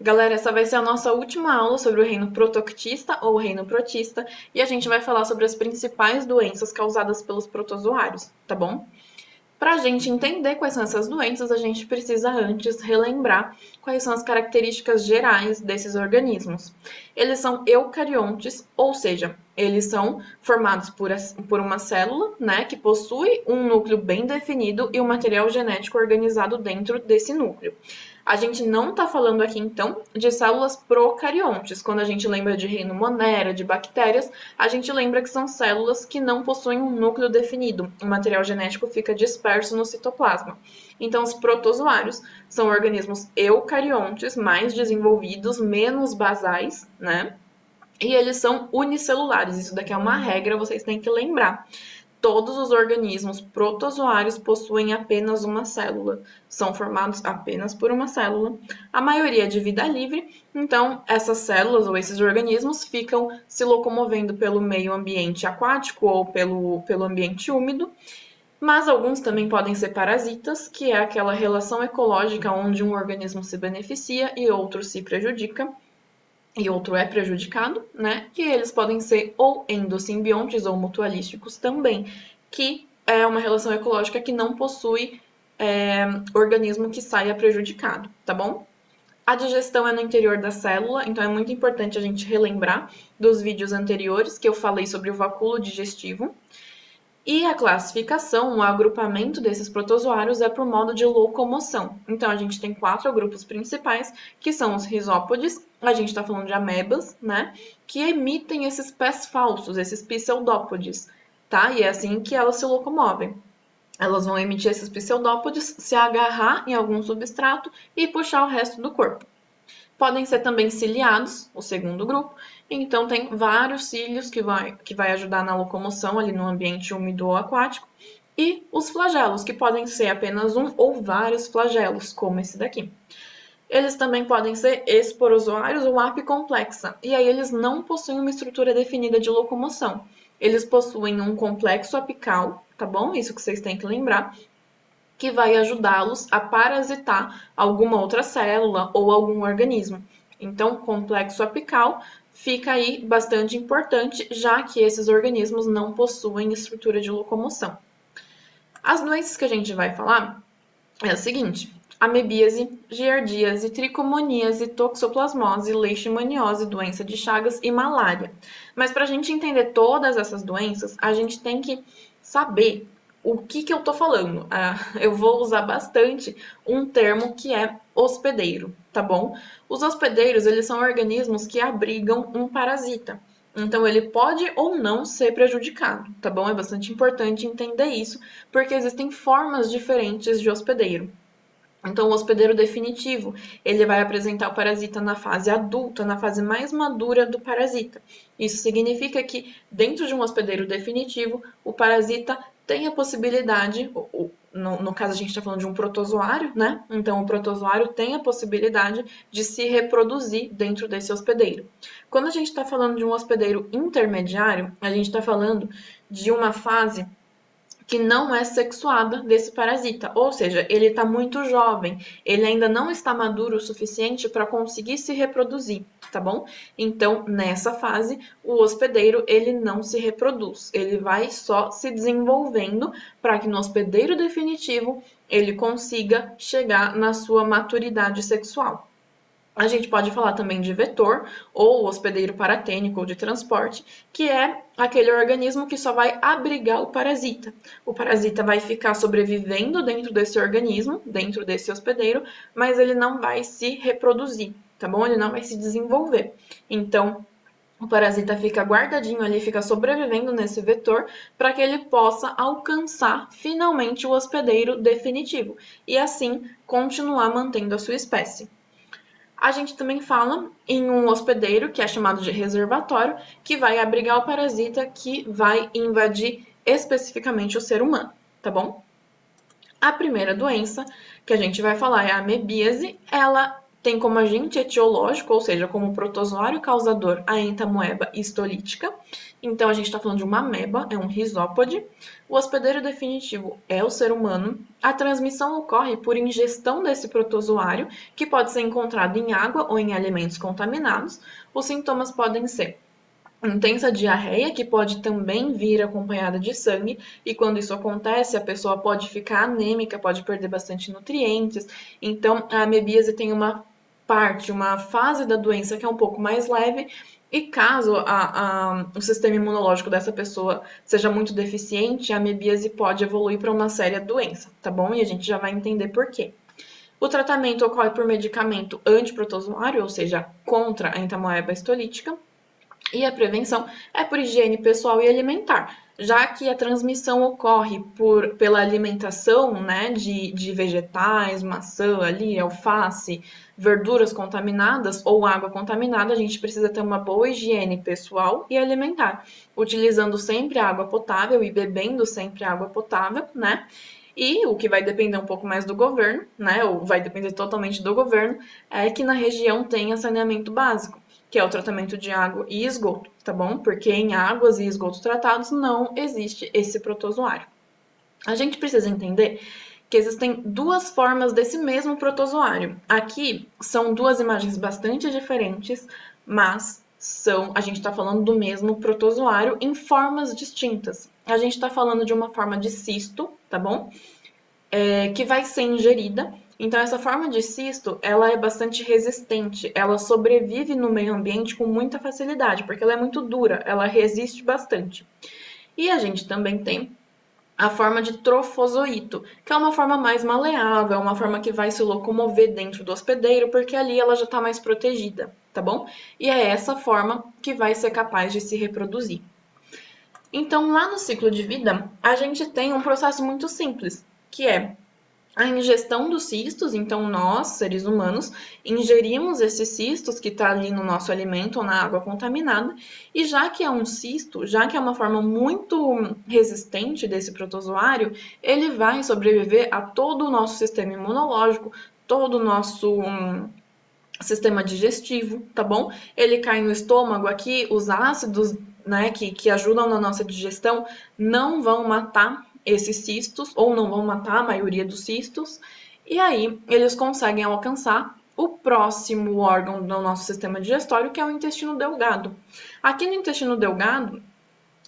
Galera, essa vai ser a nossa última aula sobre o reino protoctista ou reino protista e a gente vai falar sobre as principais doenças causadas pelos protozoários, tá bom? Para a gente entender quais são essas doenças, a gente precisa antes relembrar quais são as características gerais desses organismos. Eles são eucariontes, ou seja, eles são formados por uma célula, né, que possui um núcleo bem definido e um material genético organizado dentro desse núcleo. A gente não está falando aqui, então, de células procariontes. Quando a gente lembra de reino Monera, de bactérias, a gente lembra que são células que não possuem um núcleo definido. O material genético fica disperso no citoplasma. Então, os protozoários são organismos eucariontes, mais desenvolvidos, menos basais, né? E eles são unicelulares. Isso daqui é uma regra, vocês têm que lembrar. Todos os organismos protozoários possuem apenas uma célula, são formados apenas por uma célula. A maioria é de vida livre, então essas células ou esses organismos ficam se locomovendo pelo meio ambiente aquático ou pelo ambiente úmido. Mas alguns também podem ser parasitas, que é aquela relação ecológica onde um organismo se beneficia e outro se prejudica e outro é prejudicado, né? Que eles podem ser ou endosimbiontes ou mutualísticos também, que é uma relação ecológica que não possui organismo que saia prejudicado, tá bom? A digestão é no interior da célula, então é muito importante a gente relembrar dos vídeos anteriores que eu falei sobre o vacúolo digestivo. E a classificação, o agrupamento desses protozoários é por modo de locomoção. Então, a gente tem 4 grupos principais, que são os risópodes, a gente está falando de amebas, né? Que emitem esses pés falsos, esses pseudópodes, tá? E é assim que elas se locomovem. Elas vão emitir esses pseudópodes, se agarrar em algum substrato e puxar o resto do corpo. Podem ser também ciliados, o segundo grupo. Então, tem vários cílios que vai ajudar na locomoção ali no ambiente úmido ou aquático. E os flagelos, que podem ser apenas um ou vários flagelos, como esse daqui. Eles também podem ser esporozoários ou apicomplexa, e aí eles não possuem uma estrutura definida de locomoção. Eles possuem um complexo apical, tá bom? Isso que vocês têm que lembrar, que vai ajudá-los a parasitar alguma outra célula ou algum organismo. Então, complexo apical fica aí bastante importante, já que esses organismos não possuem estrutura de locomoção. As doenças que a gente vai falar é a seguinte: amebíase, giardíase, tricomoníase, toxoplasmose, leishmaniose, doença de Chagas e malária. Mas para a gente entender todas essas doenças, a gente tem que saber o que eu tô falando. Eu vou usar bastante um termo que é hospedeiro, tá bom? Os hospedeiros, eles são organismos que abrigam um parasita. Então, ele pode ou não ser prejudicado, tá bom? É bastante importante entender isso, porque existem formas diferentes de hospedeiro. Então, o hospedeiro definitivo, ele vai apresentar o parasita na fase adulta, na fase mais madura do parasita. Isso significa que, dentro de um hospedeiro definitivo, o parasita tem a possibilidade, no caso a gente está falando de um protozoário, né? Então, o protozoário tem a possibilidade de se reproduzir dentro desse hospedeiro. Quando a gente está falando de um hospedeiro intermediário, a gente está falando de uma fase que não é sexuada desse parasita, ou seja, ele está muito jovem, ele ainda não está maduro o suficiente para conseguir se reproduzir, tá bom? Então, nessa fase, o hospedeiro ele não se reproduz, ele vai só se desenvolvendo para que no hospedeiro definitivo ele consiga chegar na sua maturidade sexual. A gente pode falar também de vetor ou hospedeiro paratênico ou de transporte, que é aquele organismo que só vai abrigar o parasita. O parasita vai ficar sobrevivendo dentro desse organismo, dentro desse hospedeiro, mas ele não vai se reproduzir, tá bom? Ele não vai se desenvolver. Então, o parasita fica guardadinho ali, fica sobrevivendo nesse vetor para que ele possa alcançar finalmente o hospedeiro definitivo e assim continuar mantendo a sua espécie. A gente também fala em um hospedeiro, que é chamado de reservatório, que vai abrigar o parasita que vai invadir especificamente o ser humano, tá bom? A primeira doença que a gente vai falar é a amebíase. Ela tem como agente etiológico, ou seja, como protozoário causador, a entamoeba histolítica. Então, a gente está falando de uma ameba, é um risópode. O hospedeiro definitivo é o ser humano. A transmissão ocorre por ingestão desse protozoário, que pode ser encontrado em água ou em alimentos contaminados. Os sintomas podem ser intensa diarreia, que pode também vir acompanhada de sangue, e quando isso acontece, a pessoa pode ficar anêmica, pode perder bastante nutrientes. Então, a amebíase tem uma fase da doença que é um pouco mais leve, e caso o sistema imunológico dessa pessoa seja muito deficiente, a amebíase pode evoluir para uma séria doença, tá bom? E a gente já vai entender por quê. O tratamento ocorre por medicamento antiprotozoário, ou seja, contra a entamoeba histolítica, e a prevenção é por higiene pessoal e alimentar, já que a transmissão ocorre pela alimentação, né, de vegetais, maçã ali, alface, verduras contaminadas ou água contaminada, a gente precisa ter uma boa higiene pessoal e alimentar, utilizando sempre água potável e bebendo sempre água potável, né? E o que vai depender um pouco mais do governo, né, ou vai depender totalmente do governo, é que na região tenha saneamento básico, que é o tratamento de água e esgoto, tá bom? Porque em águas e esgotos tratados não existe esse protozoário. A gente precisa entender que existem duas formas desse mesmo protozoário. Aqui são duas imagens bastante diferentes, mas a gente está falando do mesmo protozoário em formas distintas. A gente está falando de uma forma de cisto, tá bom? Que vai ser ingerida. Então, essa forma de cisto, ela é bastante resistente, ela sobrevive no meio ambiente com muita facilidade, porque ela é muito dura, ela resiste bastante. E a gente também tem a forma de trofozoito, que é uma forma mais maleável, é uma forma que vai se locomover dentro do hospedeiro, porque ali ela já está mais protegida, tá bom? E é essa forma que vai ser capaz de se reproduzir. Então, lá no ciclo de vida, a gente tem um processo muito simples, que é a ingestão dos cistos. Então nós, seres humanos, ingerimos esses cistos que está ali no nosso alimento ou na água contaminada, e já que é um cisto, já que é uma forma muito resistente desse protozoário, ele vai sobreviver a todo o nosso sistema imunológico, todo o nosso sistema digestivo, tá bom? Ele cai no estômago aqui, os ácidos, né, que ajudam na nossa digestão não vão matar esses cistos, ou não vão matar a maioria dos cistos, e aí eles conseguem alcançar o próximo órgão do nosso sistema digestório, que é o intestino delgado. Aqui no intestino delgado,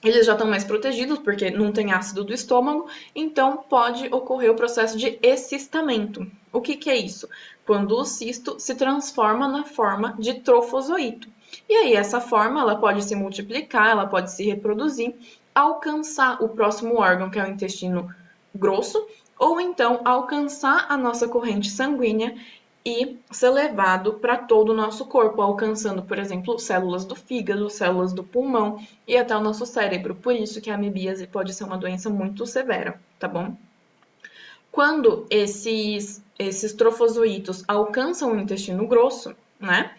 eles já estão mais protegidos, porque não tem ácido do estômago, então pode ocorrer o processo de excistamento. O que é isso? Quando o cisto se transforma na forma de trofozoito. E aí essa forma ela pode se multiplicar, ela pode se reproduzir, alcançar o próximo órgão, que é o intestino grosso, ou então alcançar a nossa corrente sanguínea e ser levado para todo o nosso corpo, alcançando, por exemplo, células do fígado, células do pulmão e até o nosso cérebro. Por isso que a amebíase pode ser uma doença muito severa, tá bom? Quando esses trofozoítos alcançam o intestino grosso, né?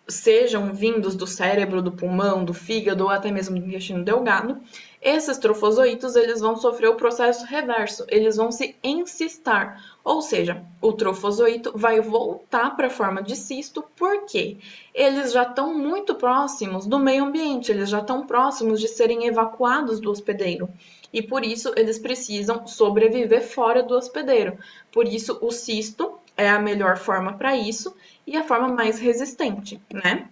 Sejam vindos do cérebro, do pulmão, do fígado ou até mesmo do intestino delgado, esses trofozoítos eles vão sofrer o processo reverso, eles vão se encistar, ou seja, o trofozoito vai voltar para a forma de cisto, porque eles já estão muito próximos do meio ambiente, eles já estão próximos de serem evacuados do hospedeiro. E por isso eles precisam sobreviver fora do hospedeiro. Por isso o cisto é a melhor forma para isso e a forma mais resistente, né?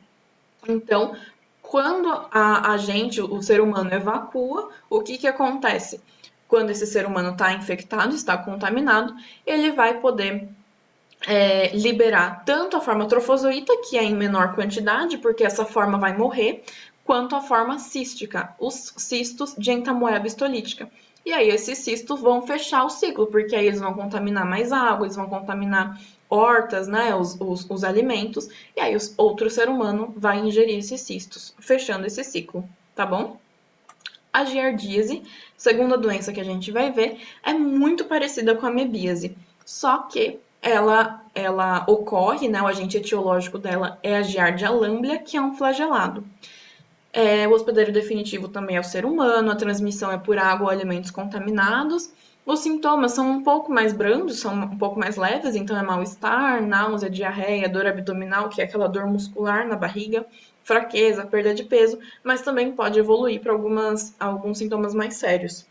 Então, quando a gente, o ser humano, evacua, o que acontece? Quando esse ser humano está infectado, está contaminado, ele vai poder liberar tanto a forma trofozoíta, que é em menor quantidade, porque essa forma vai morrer, quanto a forma cística, os cistos de entamoeba histolítica. E aí esses cistos vão fechar o ciclo, porque aí eles vão contaminar mais água, eles vão contaminar hortas, né, os alimentos, e aí outro ser humano vai ingerir esses cistos, fechando esse ciclo, tá bom? A giardíase, segunda doença que a gente vai ver, é muito parecida com a amebíase, só que ela ocorre, né, o agente etiológico dela é a Giardia lamblia, que é um flagelado. O hospedeiro definitivo também é o ser humano, a transmissão é por água ou alimentos contaminados, Os sintomas são um pouco mais brandos, são um pouco mais leves, então é mal-estar, náusea, diarreia, dor abdominal, que é aquela dor muscular na barriga, fraqueza, perda de peso, mas também pode evoluir para alguns sintomas mais sérios.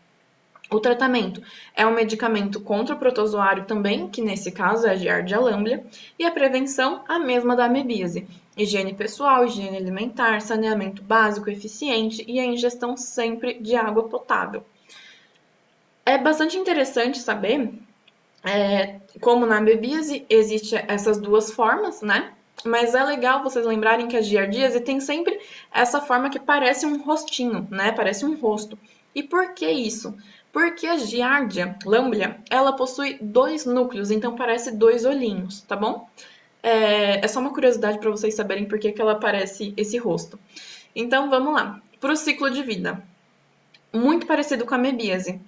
O tratamento é um medicamento contra o protozoário também, que nesse caso é a Giardia lamblia, e a prevenção a mesma da amebíase. Higiene pessoal, higiene alimentar, saneamento básico eficiente e a ingestão sempre de água potável. É bastante interessante saber como na amebíase existe essas duas formas, né? Mas é legal vocês lembrarem que a giardíase tem sempre essa forma que parece um rostinho, né? Parece um rosto. E por que isso? Porque a giardia lamblia, ela possui dois núcleos, então parece dois olhinhos, tá bom? É só uma curiosidade para vocês saberem por que ela parece esse rosto. Então vamos lá. Para o ciclo de vida. Muito parecido com a amebíase.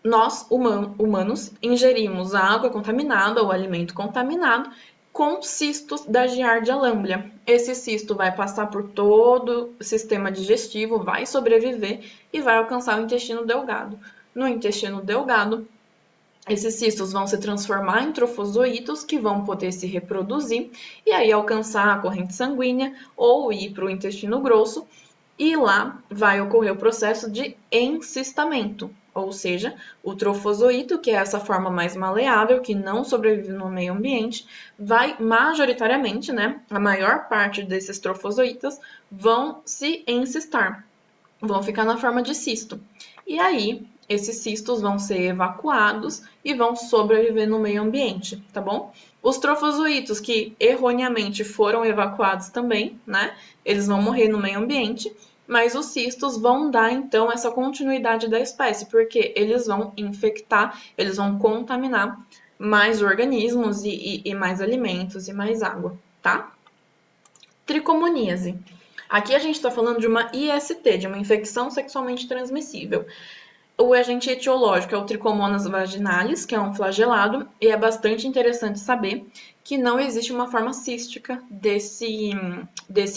Nós, humanos, ingerimos água contaminada ou alimento contaminado com cistos da Giardia lamblia. Esse cisto vai passar por todo o sistema digestivo, vai sobreviver e vai alcançar o intestino delgado. No intestino delgado, esses cistos vão se transformar em trofozoítos que vão poder se reproduzir e aí alcançar a corrente sanguínea ou ir para o intestino grosso, e lá vai ocorrer o processo de encistamento, ou seja, o trofozoito, que é essa forma mais maleável, que não sobrevive no meio ambiente, vai majoritariamente, né, a maior parte desses trofozoítas vão se encistar, vão ficar na forma de cisto. E aí, esses cistos vão ser evacuados e vão sobreviver no meio ambiente, tá bom? Os trofozoítos que erroneamente foram evacuados também, né? Eles vão morrer no meio ambiente, mas os cistos vão dar então essa continuidade da espécie, porque eles vão infectar, eles vão contaminar mais organismos e mais alimentos e mais água, tá? Tricomoníase. Aqui a gente está falando de uma IST, de uma infecção sexualmente transmissível. O agente etiológico é o Trichomonas vaginalis, que é um flagelado, e é bastante interessante saber que não existe uma forma cística desse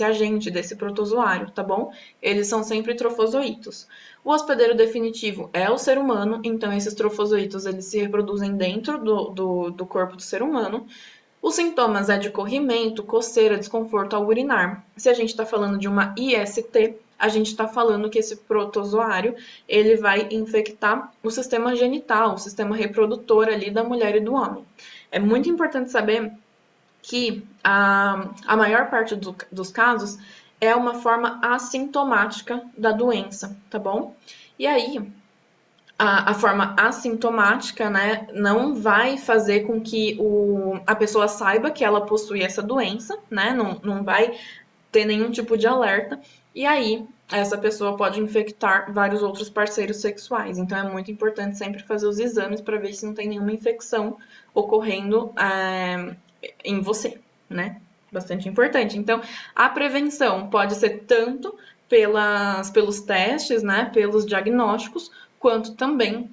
agente, desse protozoário, tá bom? Eles são sempre trofozoítos. O hospedeiro definitivo é o ser humano, então esses trofozoítos eles se reproduzem dentro do corpo do ser humano. Os sintomas é de corrimento, coceira, desconforto ao urinar. Se a gente está falando de uma IST, a gente está falando que esse protozoário ele vai infectar o sistema genital, o sistema reprodutor ali da mulher e do homem. É muito importante saber que a maior parte dos casos é uma forma assintomática da doença, tá bom? E aí, a forma assintomática, né, não vai fazer com que a pessoa saiba que ela possui essa doença, né, não vai ter nenhum tipo de alerta, e aí essa pessoa pode infectar vários outros parceiros sexuais. Então é muito importante sempre fazer os exames para ver se não tem nenhuma infecção ocorrendo em você, né? Bastante importante. Então, a prevenção pode ser tanto pelos testes, né, pelos diagnósticos, quanto também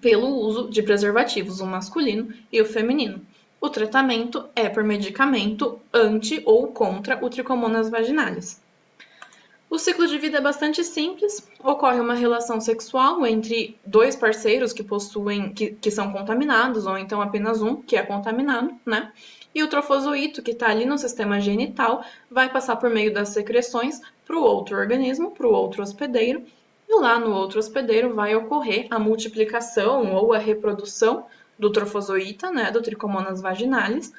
pelo uso de preservativos, o masculino e o feminino. O tratamento é por medicamento anti ou contra o Trichomonas vaginalis. O ciclo de vida é bastante simples, ocorre uma relação sexual entre dois parceiros que são contaminados, ou então apenas um que é contaminado, né? E o trofozoito, que está ali no sistema genital, vai passar por meio das secreções para o outro organismo, para o outro hospedeiro, e lá no outro hospedeiro vai ocorrer a multiplicação ou a reprodução do trofozoita, né, do Trichomonas vaginalis.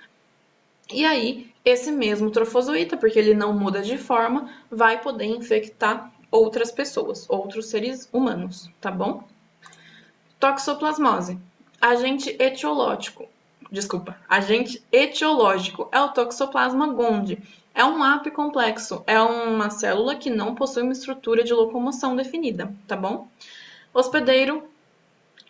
E aí, esse mesmo trofozoita, porque ele não muda de forma, vai poder infectar outras pessoas, outros seres humanos, tá bom? Toxoplasmose. Agente etiológico é o Toxoplasma gondii. É um apicomplexo, é uma célula que não possui uma estrutura de locomoção definida, tá bom? Hospedeiro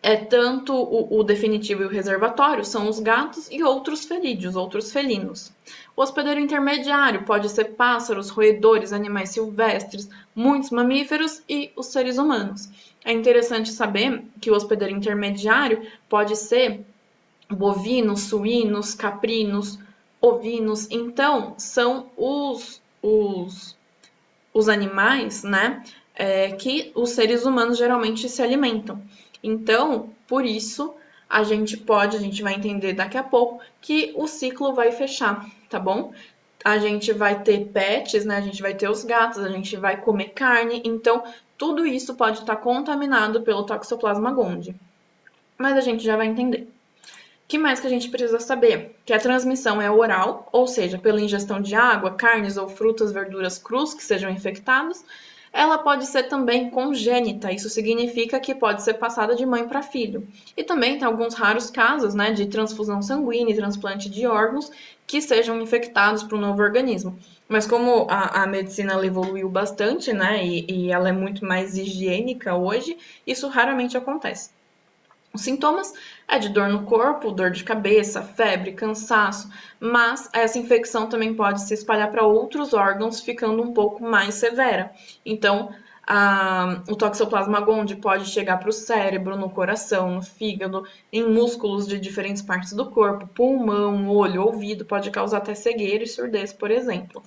é tanto o definitivo e o reservatório, são os gatos e outros felídeos, outros felinos. O hospedeiro intermediário pode ser pássaros, roedores, animais silvestres, muitos mamíferos e os seres humanos. É interessante saber que o hospedeiro intermediário pode ser bovinos, suínos, caprinos, ovinos. Então, são os animais, né, que os seres humanos geralmente se alimentam. Então, Por isso, a gente vai entender daqui a pouco que o ciclo vai fechar, tá bom? A gente vai ter pets, né? A gente vai ter os gatos, a gente vai comer carne, então tudo isso pode estar contaminado pelo Toxoplasma gondii. Mas a gente já vai entender. O que mais que a gente precisa saber? Que a transmissão é oral, ou seja, pela ingestão de água, carnes ou frutas, verduras crus que sejam infectados. Ela pode ser também congênita, isso significa que pode ser passada de mãe para filho. E também tem alguns raros casos, né, de transfusão sanguínea e transplante de órgãos que sejam infectados para o novo organismo. Mas como a medicina ela evoluiu bastante, né, e ela é muito mais higiênica hoje, isso raramente acontece. Os sintomas é de dor no corpo, dor de cabeça, febre, cansaço, mas essa infecção também pode se espalhar para outros órgãos, ficando um pouco mais severa. Então, o Toxoplasma gondii pode chegar para o cérebro, no coração, no fígado, em músculos de diferentes partes do corpo, pulmão, olho, ouvido, pode causar até cegueira e surdez, por exemplo.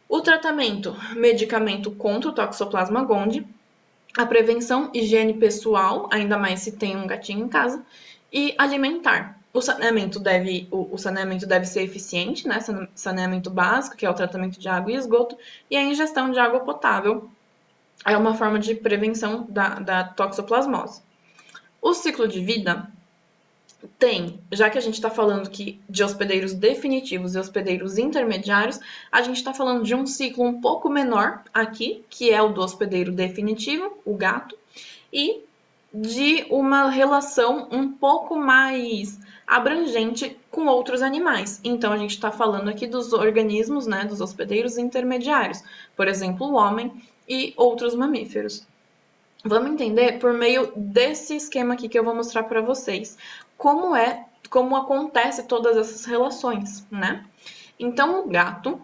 O tratamento, medicamento contra o Toxoplasma gondii, a prevenção, higiene pessoal, ainda mais se tem um gatinho em casa, e alimentar. O saneamento deve ser eficiente, né? Saneamento básico, que é o tratamento de água e esgoto, e a ingestão de água potável é uma forma de prevenção da toxoplasmose. O ciclo de vida tem, já que a gente está falando de hospedeiros definitivos e hospedeiros intermediários, a gente está falando de um ciclo um pouco menor aqui, que é o do hospedeiro definitivo, o gato, e de uma relação um pouco mais abrangente com outros animais. Então, a gente está falando aqui dos organismos, né, dos hospedeiros intermediários, por exemplo, o homem e outros mamíferos. Vamos entender por meio desse esquema aqui que eu vou mostrar para vocês como acontece todas essas relações, né? Então, o gato,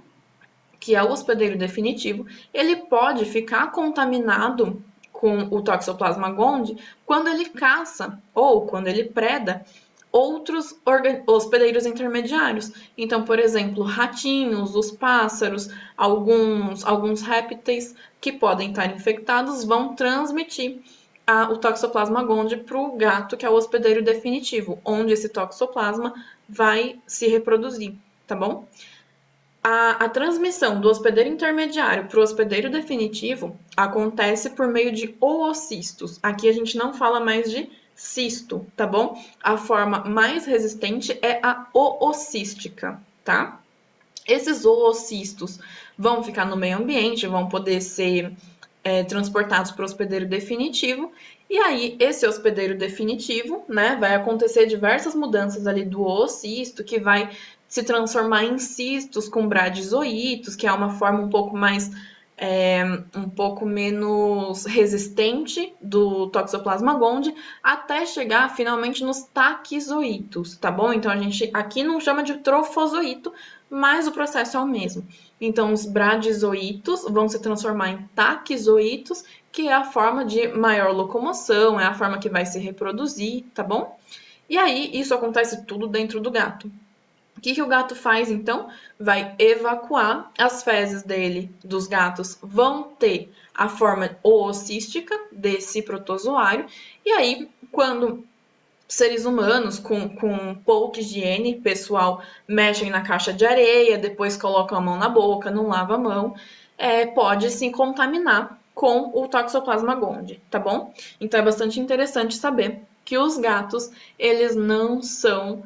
que é o hospedeiro definitivo, ele pode ficar contaminado com o Toxoplasma gondii quando ele caça ou quando ele preda outros hospedeiros intermediários. Então, por exemplo, ratinhos, os pássaros, alguns répteis que podem estar infectados vão transmitir o Toxoplasma gondii para o gato, que é o hospedeiro definitivo, onde esse toxoplasma vai se reproduzir, tá bom? A transmissão do hospedeiro intermediário para o hospedeiro definitivo acontece por meio de oocistos. Aqui a gente não fala mais de cisto, tá bom? A forma mais resistente é a oocística, tá? Esses oocistos vão ficar no meio ambiente, vão poder ser transportados para o hospedeiro definitivo, e aí esse hospedeiro definitivo, né, vai acontecer diversas mudanças ali do oocisto, que vai se transformar em cistos com bradizoítos, que é uma forma um pouco mais um pouco menos resistente do Toxoplasma gondii, até chegar finalmente nos taquizoítos, tá bom? Então a gente aqui não chama de trofozoíto, mas o processo é o mesmo. Então os bradizoítos vão se transformar em taquizoítos, que é a forma de maior locomoção, é a forma que vai se reproduzir, tá bom? E aí isso acontece tudo dentro do gato. O que o gato faz, então? Vai evacuar, as fezes dele, dos gatos, vão ter a forma oocística desse protozoário, e aí, quando seres humanos com pouca higiene pessoal mexem na caixa de areia, depois colocam a mão na boca, não lava a mão, pode se contaminar com o Toxoplasma gondii, tá bom? Então é bastante interessante saber que os gatos, eles não são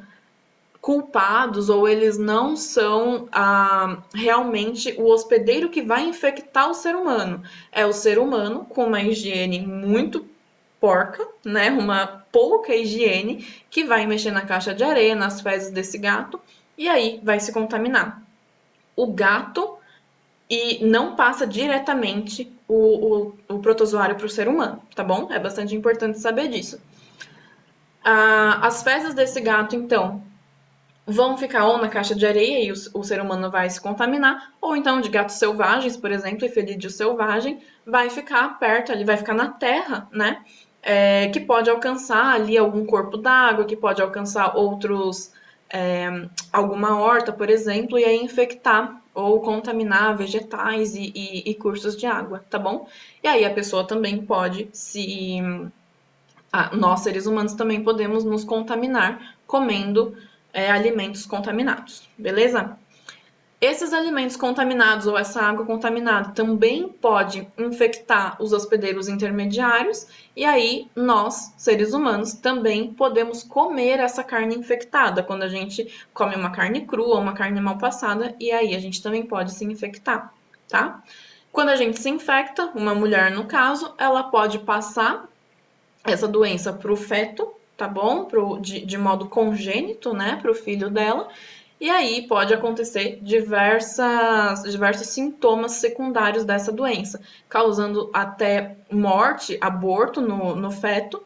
culpados ou eles não são realmente o hospedeiro que vai infectar o ser humano. É o ser humano com uma higiene muito porca, né? Uma pouca higiene que vai mexer na caixa de areia, nas fezes desse gato e aí vai se contaminar. O gato e não passa diretamente o protozoário para o ser humano, tá bom? É bastante importante saber disso. As fezes desse gato, então, vão ficar ou na caixa de areia e o ser humano vai se contaminar, ou então de gatos selvagens, por exemplo, e felídeo selvagem, vai ficar perto ali, vai ficar na terra, né? Que pode alcançar ali algum corpo d'água, que pode alcançar alguma horta, por exemplo, e aí infectar ou contaminar vegetais e cursos de água, tá bom? E aí a pessoa também pode Nós, seres humanos, também podemos nos contaminar comendo alimentos contaminados, beleza? Esses alimentos contaminados ou essa água contaminada também pode infectar os hospedeiros intermediários e aí nós, seres humanos, também podemos comer essa carne infectada quando a gente come uma carne crua, uma carne mal passada e aí a gente também pode se infectar, tá? Quando a gente se infecta, uma mulher no caso, ela pode passar essa doença para o feto, tá bom? De modo congênito, né, para o filho dela. E aí pode acontecer diversos sintomas secundários dessa doença, causando até morte, aborto no feto,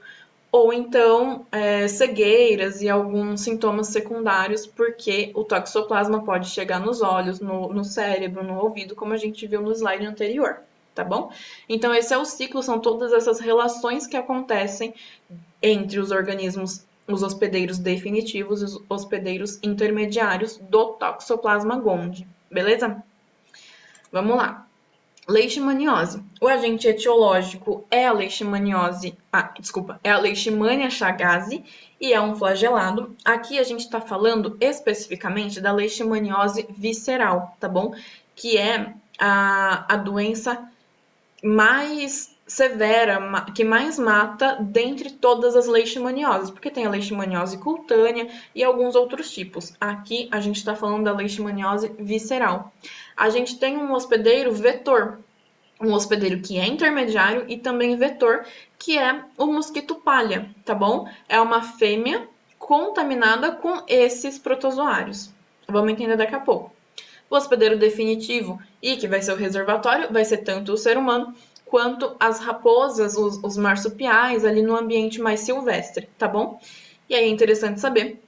ou então cegueiras e alguns sintomas secundários, porque o toxoplasma pode chegar nos olhos, no cérebro, no ouvido, como a gente viu no slide anterior, tá bom? Então esse é o ciclo, são todas essas relações que acontecem entre os organismos, os hospedeiros definitivos e os hospedeiros intermediários do Toxoplasma gondii, beleza? Vamos lá. Leishmaniose. O agente etiológico é a leishmaniose, é a Leishmania chagas e é um flagelado. Aqui a gente está falando especificamente da leishmaniose visceral, tá bom? Que é a doença mais severa, que mais mata dentre todas as leishmanioses, porque tem a leishmaniose cutânea e alguns outros tipos. Aqui a gente está falando da leishmaniose visceral. A gente tem um hospedeiro vetor, um hospedeiro que é intermediário e também vetor, que é o mosquito palha, tá bom? É uma fêmea contaminada com esses protozoários. Vamos entender daqui a pouco. O hospedeiro definitivo e que vai ser o reservatório vai ser tanto o ser humano quanto as raposas, os marsupiais ali no ambiente mais silvestre, tá bom? E aí é interessante saber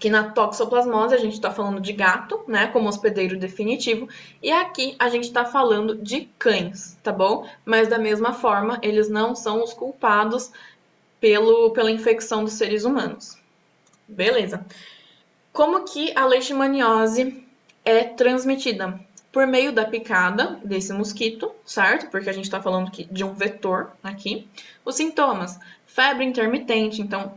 que na toxoplasmose a gente está falando de gato, né, como hospedeiro definitivo, e aqui a gente está falando de cães, tá bom? Mas da mesma forma, eles não são os culpados pela infecção dos seres humanos. Beleza. Como que a leishmaniose é transmitida? Por meio da picada desse mosquito, certo? Porque a gente está falando de um vetor aqui. Os sintomas: febre intermitente, então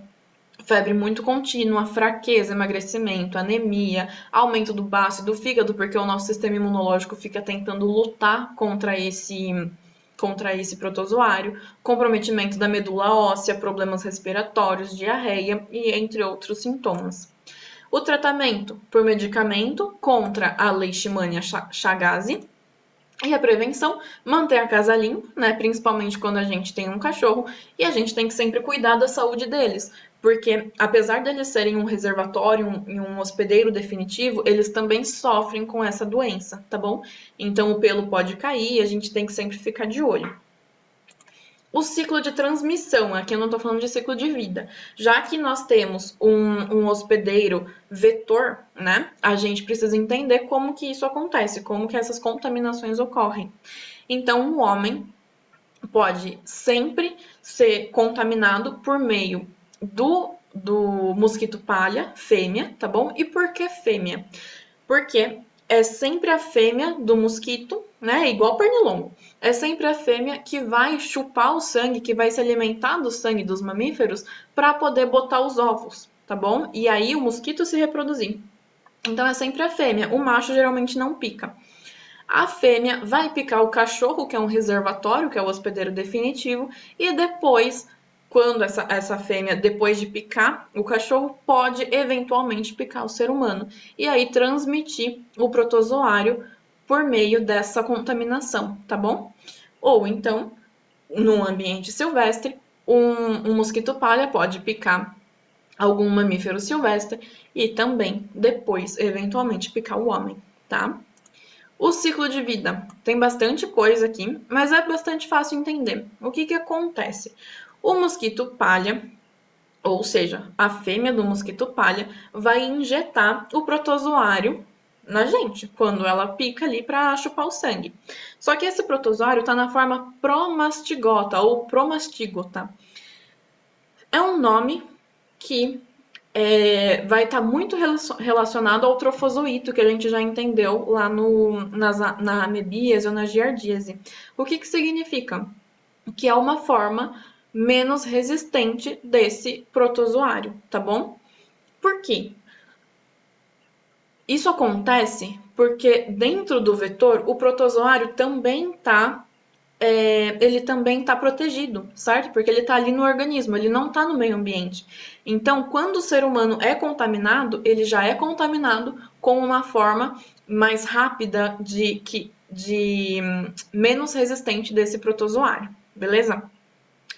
febre muito contínua, fraqueza, emagrecimento, anemia, aumento do baço e do fígado, porque o nosso sistema imunológico fica tentando lutar contra esse protozoário, comprometimento da medula óssea, problemas respiratórios, diarreia e entre outros sintomas. O tratamento por medicamento contra a Leishmania chagas e a prevenção, manter a casa limpa, né? Principalmente quando a gente tem um cachorro, e a gente tem que sempre cuidar da saúde deles, porque apesar deles serem um reservatório e um hospedeiro definitivo, eles também sofrem com essa doença, tá bom? Então o pelo pode cair e a gente tem que sempre ficar de olho. O ciclo de transmissão, aqui eu não estou falando de ciclo de vida. Já que nós temos um hospedeiro vetor, né? A gente precisa entender como que isso acontece, como que essas contaminações ocorrem. Então, o homem pode sempre ser contaminado por meio do mosquito palha, fêmea, tá bom? E por que fêmea? Porque é sempre a fêmea do mosquito, né? Igual pernilongo. É sempre a fêmea que vai chupar o sangue, que vai se alimentar do sangue dos mamíferos para poder botar os ovos, tá bom? E aí o mosquito se reproduzir. Então é sempre a fêmea. O macho geralmente não pica. A fêmea vai picar o cachorro, que é um reservatório, que é o hospedeiro definitivo, e depois, quando essa fêmea, depois de picar o cachorro, pode eventualmente picar o ser humano e aí transmitir o protozoário por meio dessa contaminação, tá bom? Ou então, num ambiente silvestre, um mosquito palha pode picar algum mamífero silvestre e também depois, eventualmente, picar o homem, tá? O ciclo de vida. Tem bastante coisa aqui, mas é bastante fácil entender. O que acontece? O mosquito palha, ou seja, a fêmea do mosquito palha, vai injetar o protozoário na gente, quando ela pica ali para chupar o sangue. Só que esse protozoário está na forma promastigota ou promastigota. É um nome que vai estar muito relacionado ao trofozoito, que a gente já entendeu lá na amebíase ou na giardíase. O que significa? Que é uma forma menos resistente desse protozoário, tá bom? Por quê? Isso acontece porque dentro do vetor o protozoário também está ele também está protegido, certo? Porque ele está ali no organismo, ele não está no meio ambiente. Então, quando o ser humano é contaminado, ele já é contaminado com uma forma mais rápida de menos resistente desse protozoário, beleza?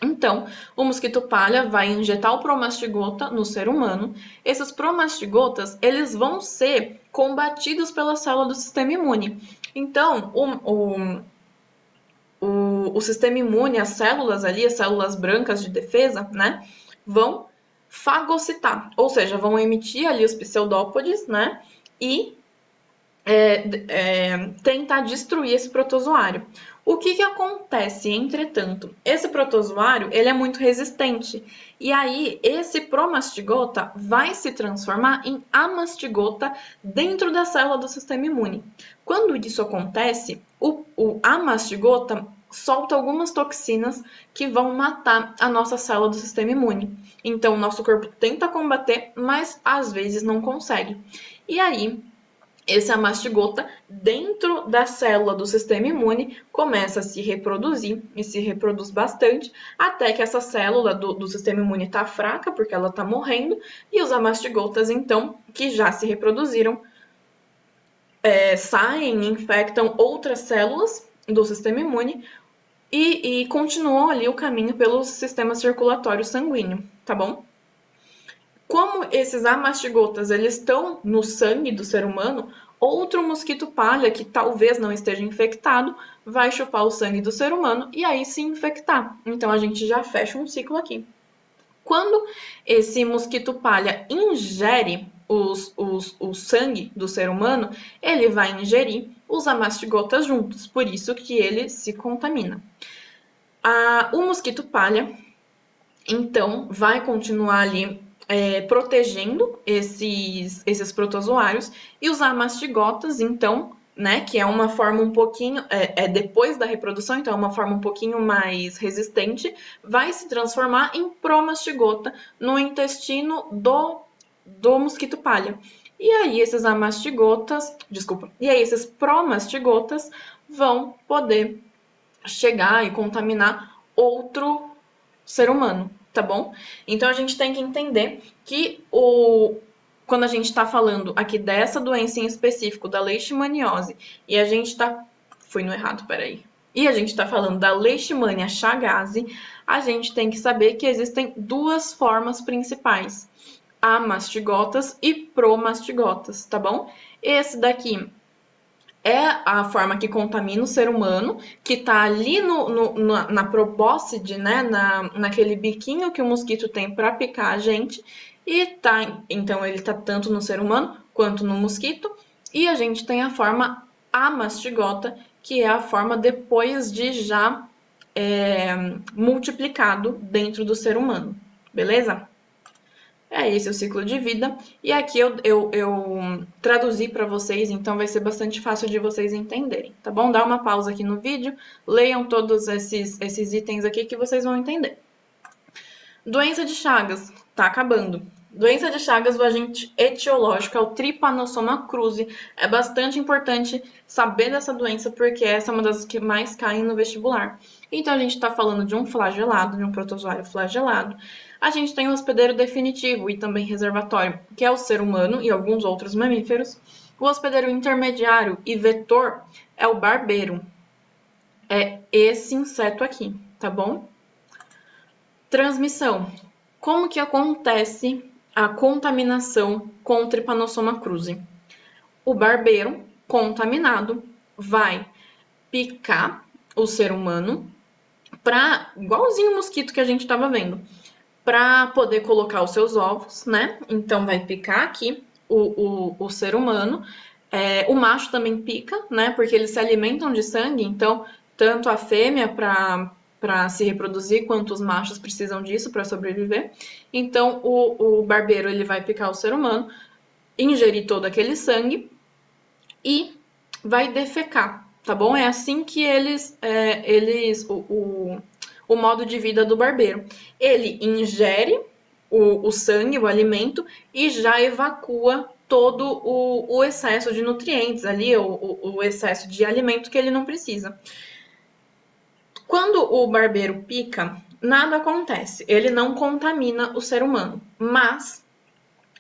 Então, o mosquito palha vai injetar o promastigota no ser humano. Esses promastigotas, eles vão ser combatidos pela célula do sistema imune. Então, o sistema imune, as células ali, as células brancas de defesa, né, vão fagocitar, ou seja, vão emitir ali os pseudópodes, né, e tentar destruir esse protozoário. O que acontece, entretanto? Esse protozoário ele é muito resistente e aí esse promastigota vai se transformar em amastigota dentro da célula do sistema imune. Quando isso acontece, o amastigota solta algumas toxinas que vão matar a nossa célula do sistema imune. Então, o nosso corpo tenta combater, mas às vezes não consegue. E aí, esse amastigota, dentro da célula do sistema imune, começa a se reproduzir e se reproduz bastante, até que essa célula do sistema imune está fraca, porque ela está morrendo, e os amastigotas, então, que já se reproduziram, saem e infectam outras células do sistema imune e continuam ali o caminho pelo sistema circulatório sanguíneo, tá bom? Como esses amastigotas eles estão no sangue do ser humano, outro mosquito palha que talvez não esteja infectado vai chupar o sangue do ser humano e aí se infectar. Então a gente já fecha um ciclo aqui. Quando esse mosquito palha ingere o sangue do ser humano, ele vai ingerir os amastigotas juntos, por isso que ele se contamina. O mosquito palha, então, vai continuar ali protegendo esses protozoários e os amastigotas, então, né, que é uma forma um pouquinho, depois da reprodução, então é uma forma um pouquinho mais resistente, vai se transformar em promastigota no intestino do mosquito palha. E aí esses promastigotas vão poder chegar e contaminar outro ser humano, tá bom? Então a gente tem que entender que quando a gente está falando aqui dessa doença em específico, da leishmaniose, e a gente está... Fui no errado, peraí. E a gente está falando da Leishmania chagas, a gente tem que saber que existem duas formas principais, amastigotas e promastigotas, tá bom? Esse daqui é a forma que contamina o ser humano, que está ali na probóscide, né, naquele biquinho que o mosquito tem para picar a gente, então ele está tanto no ser humano quanto no mosquito, e a gente tem a forma amastigota, que é a forma depois de já multiplicado dentro do ser humano, beleza? Esse é o ciclo de vida. E aqui eu traduzi para vocês, então vai ser bastante fácil de vocês entenderem, tá bom? Dá uma pausa aqui no vídeo, leiam todos esses itens aqui que vocês vão entender. Doença de Chagas, tá acabando. Doença de Chagas, o agente etiológico é o Trypanosoma cruzi. É bastante importante saber dessa doença, porque essa é uma das que mais caem no vestibular. Então, a gente está falando de um flagelado, de um protozoário flagelado. A gente tem o hospedeiro definitivo e também reservatório, que é o ser humano e alguns outros mamíferos. O hospedeiro intermediário e vetor é o barbeiro. É esse inseto aqui, tá bom? Transmissão. Como que acontece a contaminação com o Trypanosoma cruzi? O barbeiro contaminado vai picar o ser humano igualzinho o mosquito que a gente estava vendo, para poder colocar os seus ovos, né? Então vai picar aqui o ser humano. O macho também pica, né? Porque eles se alimentam de sangue, então tanto a fêmea para se reproduzir, quanto os machos precisam disso para sobreviver. Então, o barbeiro ele vai picar o ser humano, ingerir todo aquele sangue e vai defecar, tá bom? É assim que o o modo de vida do barbeiro? Ele ingere o sangue, o alimento, e já evacua todo o excesso de nutrientes ali, o excesso de alimento que ele não precisa. Quando o barbeiro pica, nada acontece, ele não contamina o ser humano, mas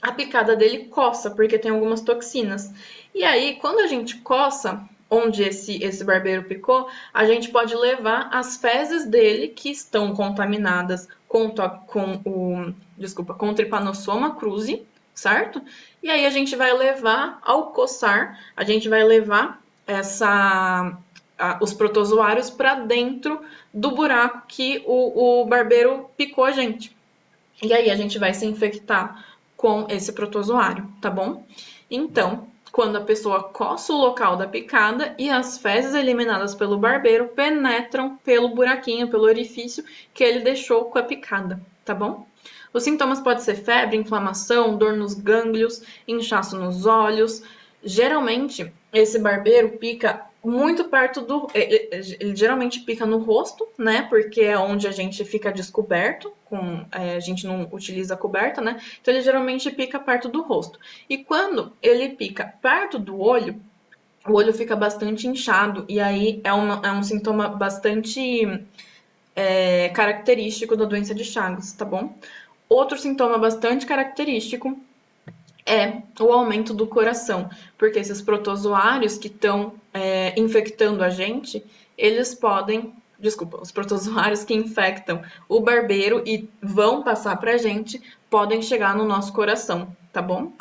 a picada dele coça, porque tem algumas toxinas. E aí, quando a gente coça, onde esse barbeiro picou, a gente pode levar as fezes dele, que estão contaminadas com o Trypanosoma cruzi, certo? E aí a gente vai levar, ao coçar, a gente vai levar os protozoários para dentro do buraco que o barbeiro picou a gente. E aí a gente vai se infectar com esse protozoário, tá bom? Então, quando a pessoa coça o local da picada e as fezes eliminadas pelo barbeiro penetram pelo buraquinho, pelo orifício que ele deixou com a picada, tá bom? Os sintomas podem ser febre, inflamação, dor nos gânglios, inchaço nos olhos. Geralmente, esse barbeiro pica muito perto do... Ele geralmente pica no rosto, né? Porque é onde a gente fica descoberto, a gente não utiliza coberta, né? Então, ele geralmente pica perto do rosto. E quando ele pica perto do olho, o olho fica bastante inchado. E aí é um sintoma bastante característico da doença de Chagas, tá bom? Outro sintoma bastante característico é o aumento do coração, porque esses protozoários que estão infectando a gente, eles podem, os protozoários que infectam o barbeiro e vão passar para a gente, podem chegar no nosso coração, tá bom?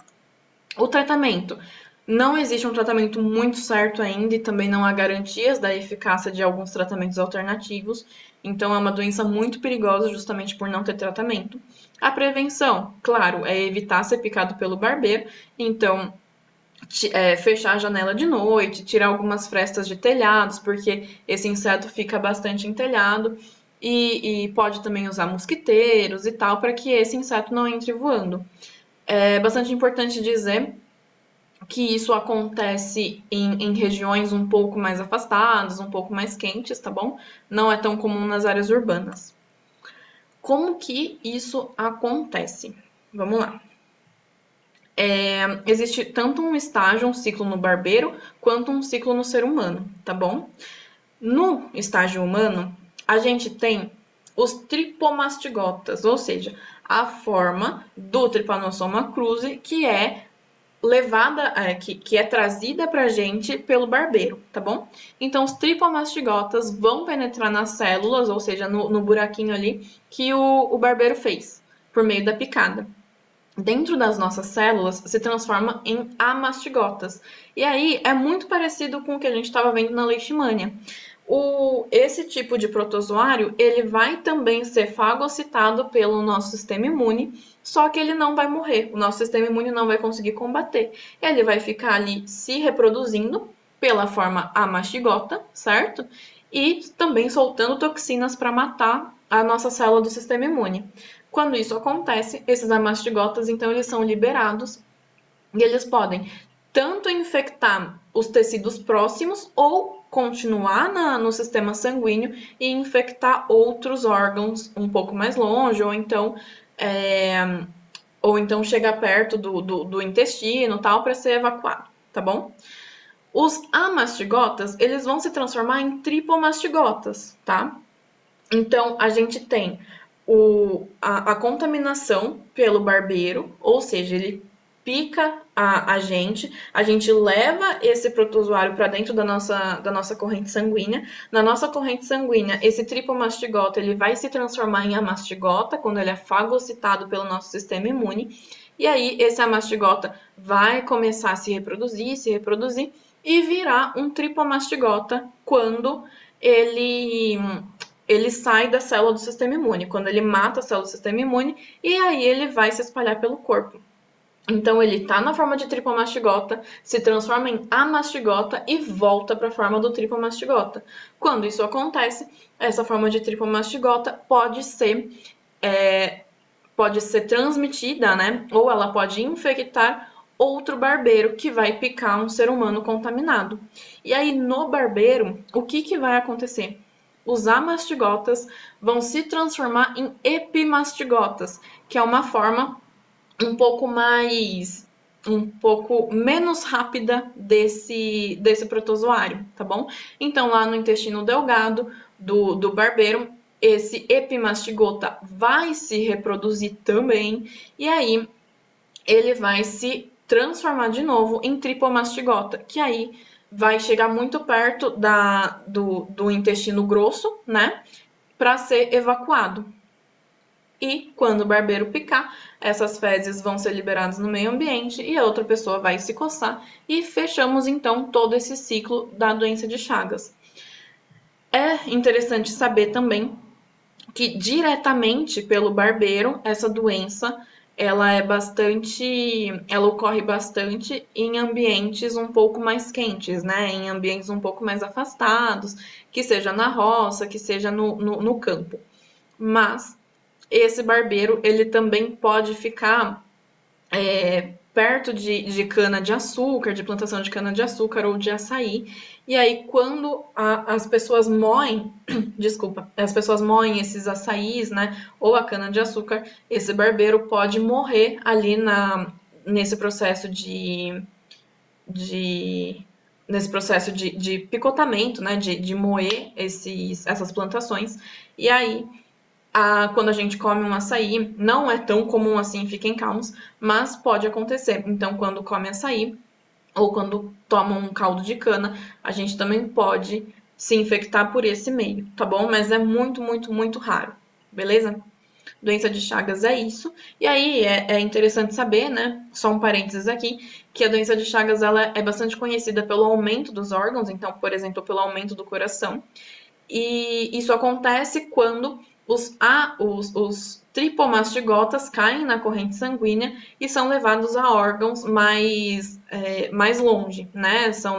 O tratamento. Não existe um tratamento muito certo ainda e também não há garantias da eficácia de alguns tratamentos alternativos. Então, é uma doença muito perigosa justamente por não ter tratamento. A prevenção, claro, é evitar ser picado pelo barbeiro. Então, fechar a janela de noite, tirar algumas frestas de telhados, porque esse inseto fica bastante em telhado. E pode também usar mosquiteiros e tal, para que esse inseto não entre voando. É bastante importante dizer que isso acontece em regiões um pouco mais afastadas, um pouco mais quentes, tá bom? Não é tão comum nas áreas urbanas. Como que isso acontece? Vamos lá. Existe tanto um estágio, um ciclo no barbeiro, quanto um ciclo no ser humano, tá bom? No estágio humano, a gente tem os tripomastigotas, ou seja, a forma do Trypanosoma cruzi, que é levada, que é trazida pra gente pelo barbeiro, tá bom? Então, os tripomastigotas vão penetrar nas células, ou seja, no buraquinho ali que o barbeiro fez, por meio da picada. Dentro das nossas células, se transforma em amastigotas. E aí, é muito parecido com o que a gente estava vendo na leishmania. Esse tipo de protozoário, ele vai também ser fagocitado pelo nosso sistema imune, só que ele não vai morrer, o nosso sistema imune não vai conseguir combater. Ele vai ficar ali se reproduzindo pela forma amastigota, certo? E também soltando toxinas para matar a nossa célula do sistema imune. Quando isso acontece, esses amastigotas, então, eles são liberados e eles podem tanto infectar os tecidos próximos ou continuar no sistema sanguíneo e infectar outros órgãos um pouco mais longe, ou então chegar perto do intestino, tal, para ser evacuado, tá bom? Os amastigotas, eles vão se transformar em tripomastigotas, tá? Então, a gente tem a contaminação pelo barbeiro, ou seja, ele pica a gente leva esse protozoário para dentro da nossa corrente sanguínea. Na nossa corrente sanguínea, esse tripomastigota ele vai se transformar em amastigota quando ele é fagocitado pelo nosso sistema imune. E aí, esse amastigota vai começar a se reproduzir e virar um tripomastigota quando ele sai da célula do sistema imune, quando ele mata a célula do sistema imune, e aí ele vai se espalhar pelo corpo. Então, ele está na forma de tripomastigota, se transforma em amastigota e volta para a forma do tripomastigota. Quando isso acontece, essa forma de tripomastigota pode ser transmitida, né? Ou ela pode infectar outro barbeiro que vai picar um ser humano contaminado. E aí, no barbeiro, o que vai acontecer? os amastigotas vão se transformar em epimastigotas, que é uma forma um pouco menos rápida desse protozoário, tá bom? Então, lá no intestino delgado do barbeiro, esse epimastigota vai se reproduzir também, e aí ele vai se transformar de novo em tripomastigota, que aí vai chegar muito perto do intestino grosso, né? Para ser evacuado. E quando o barbeiro picar, essas fezes vão ser liberadas no meio ambiente e a outra pessoa vai se coçar. E fechamos então todo esse ciclo da doença de Chagas. É interessante saber também que diretamente pelo barbeiro, essa doença ela ocorre bastante em ambientes um pouco mais quentes, né? Em ambientes um pouco mais afastados, que seja na roça, que seja no campo. Mas esse barbeiro, ele também pode ficar perto de cana-de-açúcar, de plantação de cana-de-açúcar ou de açaí. E aí, quando as pessoas moem, desculpa, as pessoas moem esses açaís, né, ou a cana-de-açúcar, esse barbeiro pode morrer ali nesse processo nesse processo de picotamento, né, de moer essas plantações. E aí, quando a gente come um açaí, não é tão comum assim, fiquem calmos, mas pode acontecer. Então, quando come açaí ou quando toma um caldo de cana, a gente também pode se infectar por esse meio, tá bom? Mas é muito, muito, muito raro, beleza? Doença de Chagas é isso. E aí é interessante saber, né? Só um parênteses aqui, que a doença de Chagas ela é bastante conhecida pelo aumento dos órgãos, então, por exemplo, pelo aumento do coração. E isso acontece quando os tripomastigotas caem na corrente sanguínea e são levados a órgãos mais longe, né? São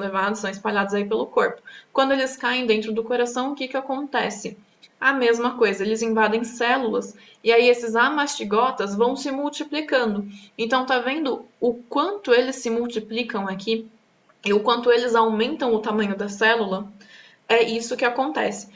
espalhados aí pelo corpo. Quando eles caem dentro do coração, o que acontece? A mesma coisa, eles invadem células e aí esses amastigotas vão se multiplicando. Então, tá vendo o quanto eles se multiplicam aqui e o quanto eles aumentam o tamanho da célula? É isso que acontece.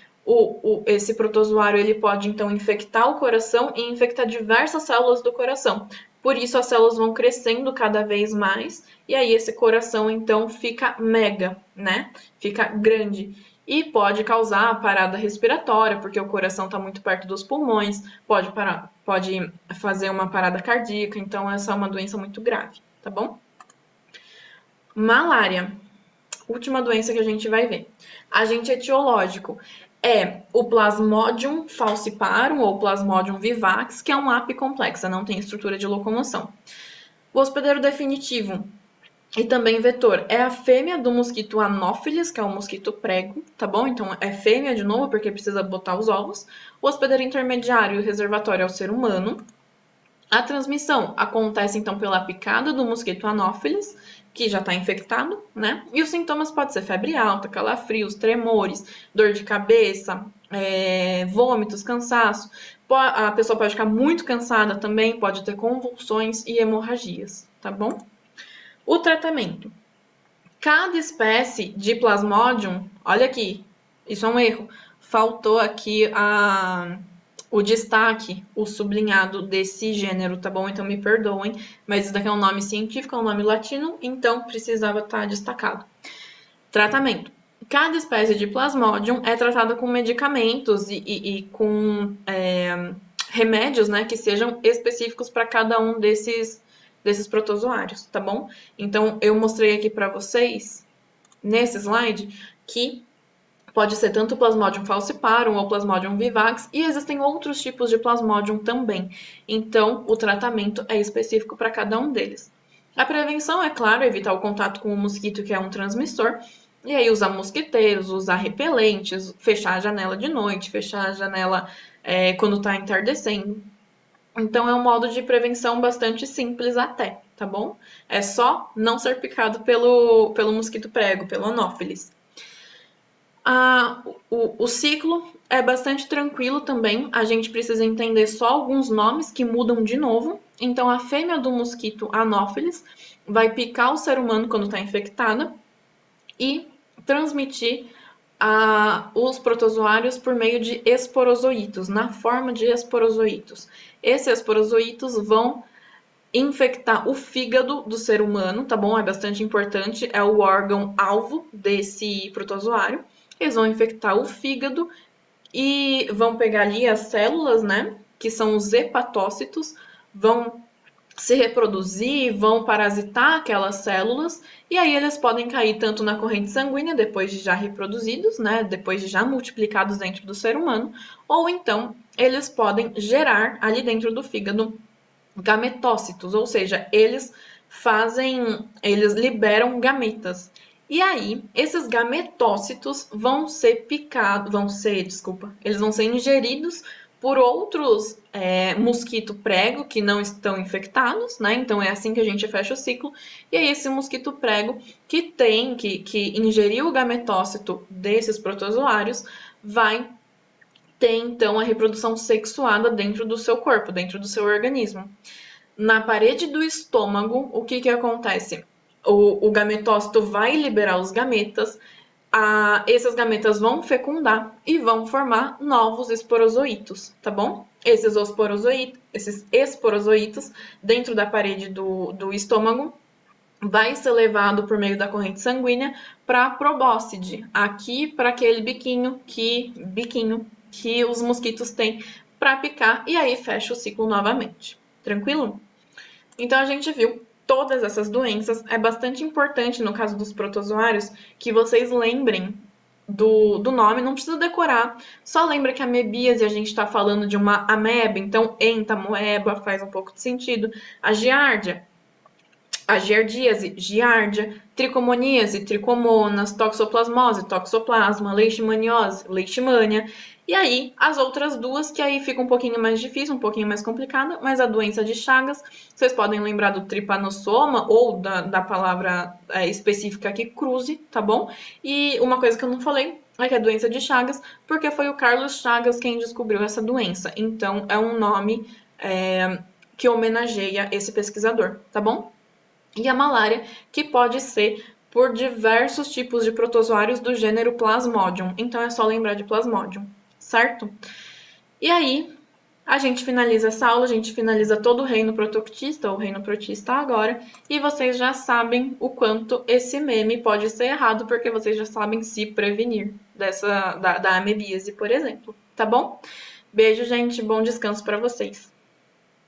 Esse protozoário ele pode então infectar o coração e infectar diversas células do coração. Por isso as células vão crescendo cada vez mais e aí esse coração então fica mega, né? Fica grande e pode causar parada respiratória, porque o coração está muito perto dos pulmões, pode fazer uma parada cardíaca, então essa é uma doença muito grave, tá bom? Malária. Última doença que a gente vai ver. Agente etiológico é o Plasmodium falciparum ou Plasmodium vivax, que é um apicomplexa, não tem estrutura de locomoção. O hospedeiro definitivo e também vetor é a fêmea do mosquito Anopheles, que é o mosquito prego, tá bom? Então é fêmea de novo, porque precisa botar os ovos. O hospedeiro intermediário e o reservatório é o ser humano. A transmissão acontece então pela picada do mosquito Anopheles, que já está infectado, né? E os sintomas podem ser febre alta, calafrios, tremores, dor de cabeça, vômitos, cansaço. A pessoa pode ficar muito cansada também, pode ter convulsões e hemorragias, tá bom? O tratamento. Cada espécie de Plasmodium, olha aqui, isso é um erro. Faltou aqui o destaque, o sublinhado desse gênero, tá bom? Então me perdoem, mas isso daqui é um nome científico, é um nome latino, então precisava estar destacado. Tratamento. Cada espécie de Plasmodium é tratada com medicamentos e com remédios, né, que sejam específicos para cada um desses protozoários, tá bom? Então eu mostrei aqui para vocês, nesse slide, que pode ser tanto o Plasmodium falciparum ou Plasmodium vivax, e existem outros tipos de Plasmodium também. Então, o tratamento é específico para cada um deles. A prevenção, é claro, evitar o contato com o mosquito, que é um transmissor, e aí usar mosquiteiros, usar repelentes, fechar a janela de noite, fechar a janela quando está entardecendo. Então, é um modo de prevenção bastante simples até, tá bom? É só não ser picado pelo mosquito prego, pelo Anopheles. O ciclo é bastante tranquilo também, a gente precisa entender só alguns nomes que mudam de novo. Então, a fêmea do mosquito Anopheles vai picar o ser humano quando está infectada e transmitir os protozoários por meio de esporozoítos, na forma de esporozoítos. Esses esporozoítos vão infectar o fígado do ser humano, tá bom? É bastante importante, é o órgão-alvo desse protozoário. Eles vão infectar o fígado e vão pegar ali as células, né? Que são os hepatócitos, vão se reproduzir, vão parasitar aquelas células, e aí eles podem cair tanto na corrente sanguínea, depois de já reproduzidos, né, depois de já multiplicados dentro do ser humano, ou então eles podem gerar ali dentro do fígado gametócitos, ou seja, eles liberam gametas. E aí, esses gametócitos eles vão ser ingeridos por outros mosquito prego que não estão infectados, né? Então é assim que a gente fecha o ciclo. E aí esse mosquito prego que ingeriu o gametócito desses protozoários vai ter então a reprodução sexuada dentro do seu corpo, dentro do seu organismo. Na parede do estômago, o que acontece? O gametócito vai liberar os gametas, esses gametas vão fecundar e vão formar novos esporozoítos, tá bom? Esses esporozoítos dentro da parede do estômago vai ser levado por meio da corrente sanguínea para a probóscide, aqui para aquele biquinho que os mosquitos têm para picar, e aí fecha o ciclo novamente. Tranquilo? Então a gente viu todas essas doenças. É bastante importante, no caso dos protozoários, que vocês lembrem do nome, não precisa decorar, só lembra que a amebíase a gente está falando de uma ameba, então entamoeba faz um pouco de sentido. A giardíase, giardia, tricomoníase, tricomonas, toxoplasmose, toxoplasma, leishmaniose, leishmania. E aí, as outras duas, que aí fica um pouquinho mais difícil, um pouquinho mais complicada, mas a doença de Chagas, vocês podem lembrar do tripanossoma ou da palavra específica aqui, cruzi, tá bom? E uma coisa que eu não falei é que é a doença de Chagas, porque foi o Carlos Chagas quem descobriu essa doença. Então, é um nome que homenageia esse pesquisador, tá bom? E a malária, que pode ser por diversos tipos de protozoários do gênero Plasmodium. Então é só lembrar de Plasmodium, certo? E aí, a gente finaliza essa aula, a gente finaliza todo o reino protoctista, ou reino protista agora, e vocês já sabem o quanto esse meme pode ser errado, porque vocês já sabem se prevenir da amebíase, por exemplo, tá bom? Beijo, gente, bom descanso para vocês.